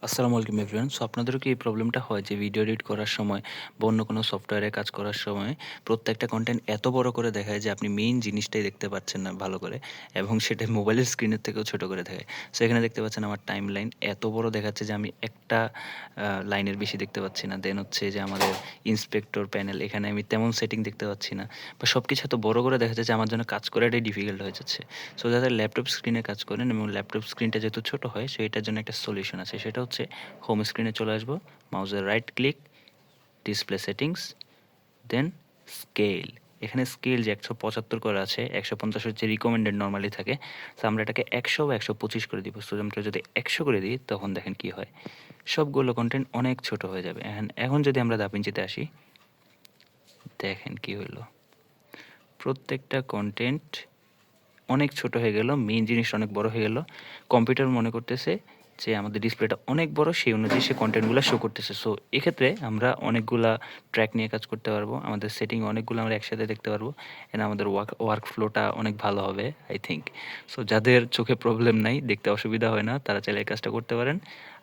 আসসালামু আলাইকুম everyone. So আপনাদেরও কি এই প্রবলেমটা হয় যে ভিডিও এডিট করার সময় বা অন্য কোনো সফটওয়্যারে কাজ করার সময় প্রত্যেকটা কনটেন্ট এত বড় করে দেখায় যে আপনি মেইন জিনিসটাই দেখতে পাচ্ছেন না ভালো করে এবং সেটা মোবাইলের স্ক্রিনের থেকেও ছোট করে দেখায়। সো এখানে দেখতে পাচ্ছেন আমার টাইমলাইন এত বড় দেখাচ্ছে যে আমি একটা লাইনের বেশি দেখতে পাচ্ছি না। দেন হচ্ছে যে আমাদের ইন্সপেক্টর প্যানেল এখানে আমি তেমন সেটিং দেখতে পাচ্ছি না বা সবকিছু এত বড় করে দেখা যাচ্ছে আমার জন্য কাজ করাটাই ডিফিকাল্ট হয়ে যাচ্ছে। সো যাদের ল্যাপটপ স্ক্রিনে কাজ করেন এবং ল্যাপটপ স্ক্রিনটা যেহেতু ছোট হয় সো এটার জন্য একটা সলিউশন আছে, সেটা হচ্ছে হোম স্ক্রিনে চলে আসবো, মাউসের রাইট ক্লিক, ডিসপ্লে সেটিংস, দেন স্কেল। এখানে স্কেল যে 175 করে আছে, 150 হচ্ছে রিকমেন্ডেড নর্মালি থাকে। তো আমরা এটাকে 100 বা 125 করে দিব। সো আমরা যদি 100 করে দিই তখন দেখেন কি হয়, সবগুলো কন্টেন্ট অনেক ছোট হয়ে যাবে। এখন যদি আমরা দাপিঞ্চিতে আসি, দেখেন কি হইলো, প্রত্যেকটা কন্টেন্ট অনেক ছোট হয়ে গেল, মেইন জিনিসটা অনেক বড় হয়ে গেল। কম্পিউটার মনে করতেছে যে আমাদের ডিসপ্লেটা অনেক বড়, সেই অনুযায়ী সে কন্টেন্টগুলো শো করতেছে। সো এক্ষেত্রে আমরা অনেকগুলা ট্র্যাক নিয়ে কাজ করতে পারবো, আমাদের সেটিং অনেকগুলো আমরা একসাথে দেখতে পারবো, এন্ড আমাদের ওয়ার্ক ফ্লোটা অনেক ভালো হবে আই থিঙ্ক। সো যাদের চোখে প্রবলেম নাই, দেখতে অসুবিধা হয় না, তারা চাইলে এই কাজটা করতে পারেন।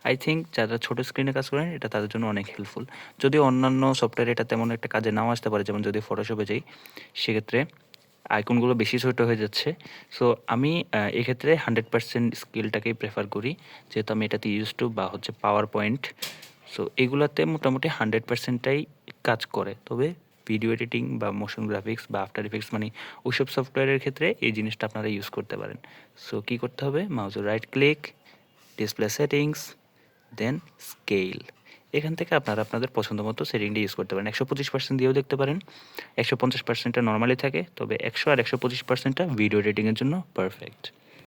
আই থিঙ্ক যারা ছোট স্ক্রিনে কাজ করেন এটা তাদের জন্য অনেক হেল্পফুল। যদিও অন্যান্য সফটওয়্যারে এটা তেমন একটা কাজে নাও আসতে পারে, যেমন যদি ফটোশপে যাই সেক্ষেত্রে আইকনগুলো বেশি ছোট হয়ে যাচ্ছে। সো আমি এক্ষেত্রে 100% স্কিলটাকেই প্রেফার করি, যেহেতু আমি এটাতে ইউজ টু বা হচ্ছে পাওয়ার পয়েন্ট। সো এগুলাতে মোটামুটি 100%টাই কাজ করে। তবে ভিডিও এডিটিং বা মোশন গ্রাফিক্স বা আফটার ইফেক্টস মানে ওইসব সফটওয়্যারের ক্ষেত্রে এই জিনিসটা আপনারা ইউজ করতে পারেন। সো কী করতে হবে, মাউসের রাইট ক্লিক, ডিসপ্লে সেটিংস, দেন স্কেল। এখান থেকে আপনারা আপনাদের পছন্দ মতো সেটিংটা ইউজ করতে পারেন। 125% দিয়েও দেখতে পারেন, 150%টা নর্মালি থাকে, তবে 100 আর 125%টা ভিডিও এডিটিংয়ের জন্য পারফেক্ট।